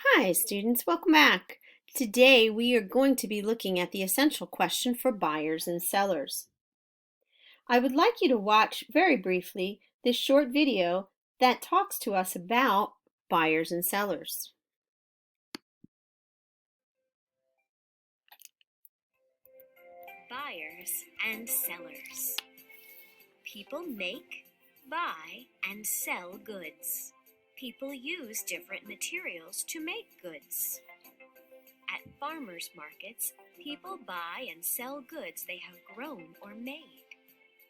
Hi, students. Welcome back. Today we are going to be looking at the essential question for buyers and sellers. I would like you to watch very briefly this short video that talks to us about buyers and sellers. Buyers and sellers. People make, buy, and sell goods. People use different materials to make goods. At farmers markets, people buy and sell goods they have grown or made.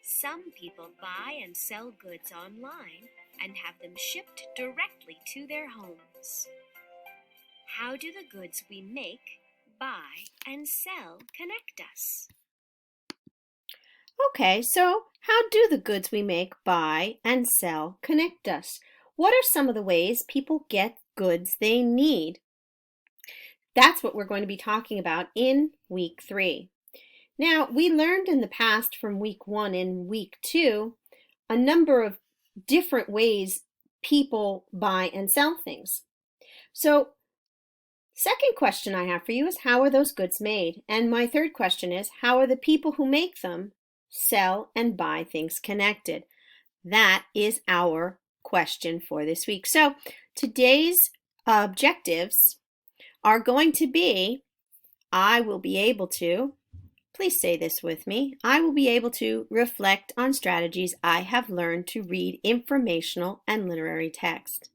Some people buy and sell goods online and have them shipped directly to their homes. How do the goods we make, buy, and sell connect us? Okay, so how do the goods we make, buy, and sell connect us? What are some of the ways people get goods they need? That's what we're going to be talking about in week 3. Now, we learned in the past from week 1 and week 2 a number of different ways people buy and sell things. So, second question I have for you is how are those goods made? And my third question is how are the people who make them sell and buy things connected? That is our question for this week. So, today's objectives are going to be I will be able to Please say this with me. I will be able to reflect on strategies I have learned to read informational and literary text.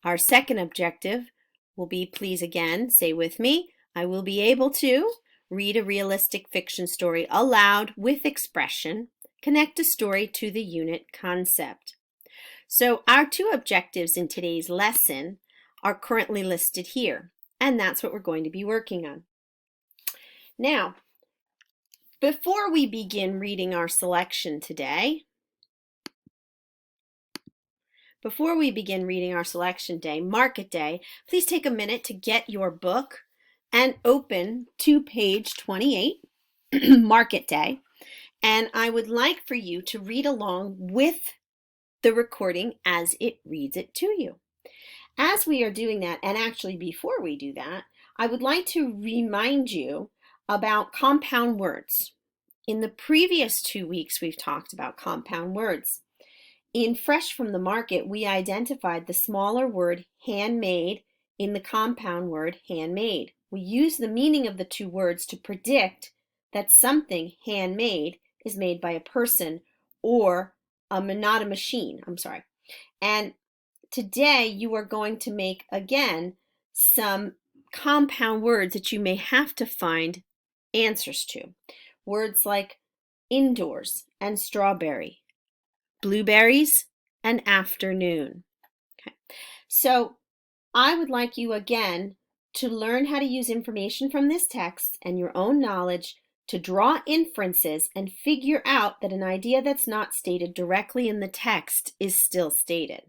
Our second objective will be, please again, say with me, I will be able to read a realistic fiction story aloud with expression, connect a story to the unit concept. So our two objectives in today's lesson are currently listed here, and that's what we're going to be working on. Now, before we begin reading our selection today, Market Day, please take a minute to get your book and open to page 28, Market Day. And I would like for you to read along with the recording as it reads it to you. As we are doing that, and actually before we do that, I would like to remind you about compound words. In the previous 2 weeks, we've talked about compound words. In Fresh from the Market, we identified the smaller word handmade in the compound word handmade. We use the meaning of the two words to predict that something handmade is made by a person or not a machine. And today you are going to make, again, some compound words that you may have to find answers to. Words like indoors and strawberry, blueberries and afternoon. Okay. So I would like you again to learn how to use information from this text and your own knowledge to draw inferences and figure out that an idea that's not stated directly in the text is still stated.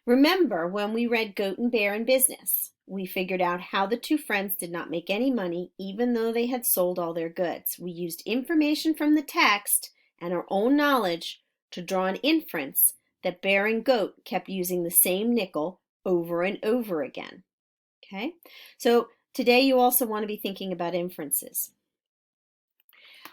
Remember when we read Goat and Bear in Business, we figured out how the two friends did not make any money even though they had sold all their goods. We used information from the text and our own knowledge to draw an inference that Bear and Goat kept using the same nickel over and over again. Okay, so today you also want to be thinking about inferences.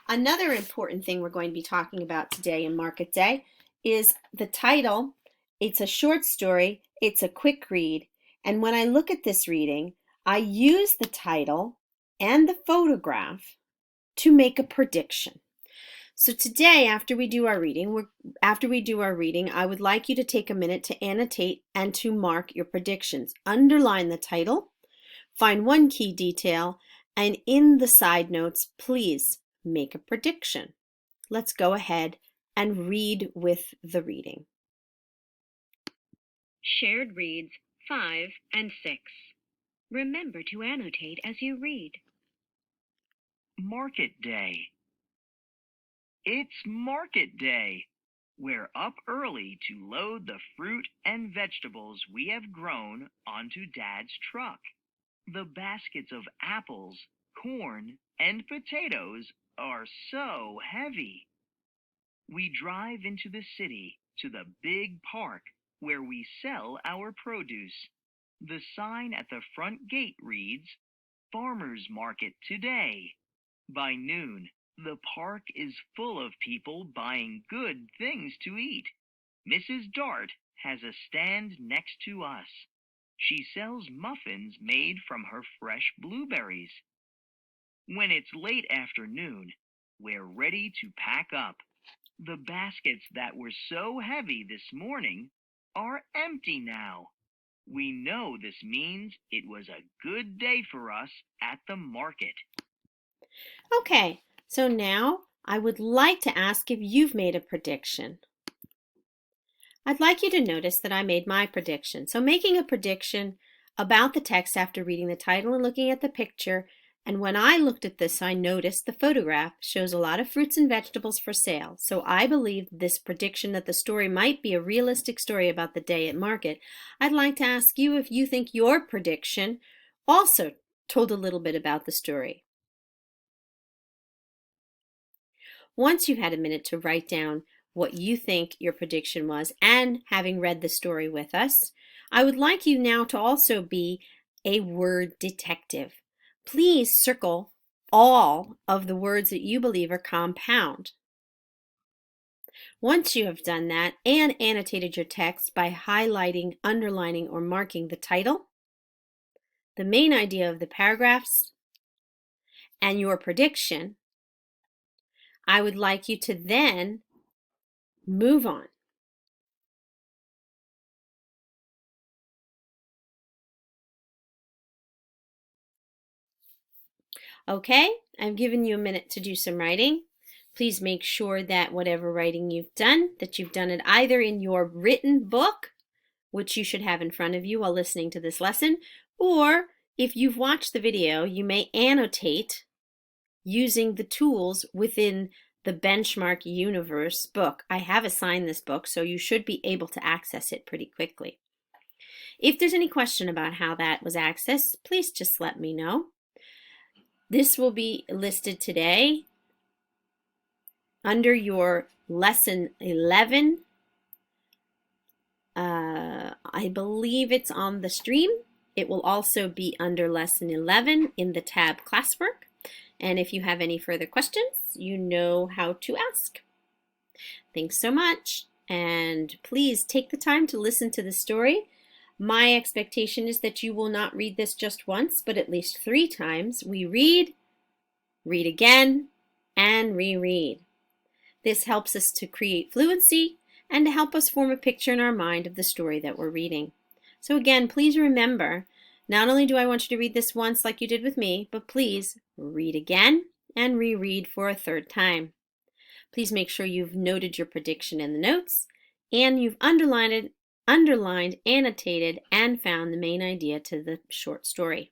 Another important thing we're going to be talking about today in Market Day is the title. It's a short story, it's a quick read, and when I look at this reading, I use the title and the photograph to make a prediction. So today, after we do our reading, I would like you to take a minute to annotate and to mark your predictions. Underline the title, find one key detail, and in the side notes, please make a prediction. Let's go ahead and read with the reading. Shared reads 5 and 6. Remember to annotate as you read. Market Day. It's Market Day. We're up early to load the fruit and vegetables we have grown onto Dad's truck. The baskets of apples, corn, and potatoes are so heavy. We drive into the city to the big park where we sell our produce. The sign at the front gate reads, Farmers Market today. By noon, the park is full of people buying good things to eat. Mrs. Dart has a stand next to us. She sells muffins made from her fresh blueberries. When it's late afternoon, we're ready to pack up. The baskets that were so heavy this morning are empty now. We know this means it was a good day for us at the market. Okay, so now I would like to ask if you've made a prediction. I'd like you to notice that I made my prediction. So making a prediction about the text after reading the title and looking at the picture, and when I looked at this, I noticed the photograph shows a lot of fruits and vegetables for sale. So I believe this prediction that the story might be a realistic story about the day at market. I'd like to ask you if you think your prediction also told a little bit about the story. Once you've had a minute to write down what you think your prediction was and having read the story with us, I would like you now to also be a word detective. Please circle all of the words that you believe are compound. Once you have done that and annotated your text by highlighting, underlining, or marking the title, the main idea of the paragraphs, and your prediction, I would like you to then move on. Okay, I've given you a minute to do some writing. Please make sure that whatever writing you've done, that you've done it either in your written book, which you should have in front of you while listening to this lesson, or if you've watched the video, you may annotate using the tools within the Benchmark Universe book. I have assigned this book, so you should be able to access it pretty quickly. If there's any question about how that was accessed, please just let me know. This will be listed today under your lesson 11. I believe it's on the stream. It will also be under lesson 11 in the tab classwork. And if you have any further questions, you know how to ask. Thanks so much. And please take the time to listen to the story. My expectation is that you will not read this just once, but at least 3 times. We read, read again, and reread. This helps us to create fluency and to help us form a picture in our mind of the story that we're reading. So again, please remember, not only do I want you to read this once like you did with me, but please read again and reread for a 3rd time. Please make sure you've noted your prediction in the notes and you've underlined, annotated, and found the main idea to the short story.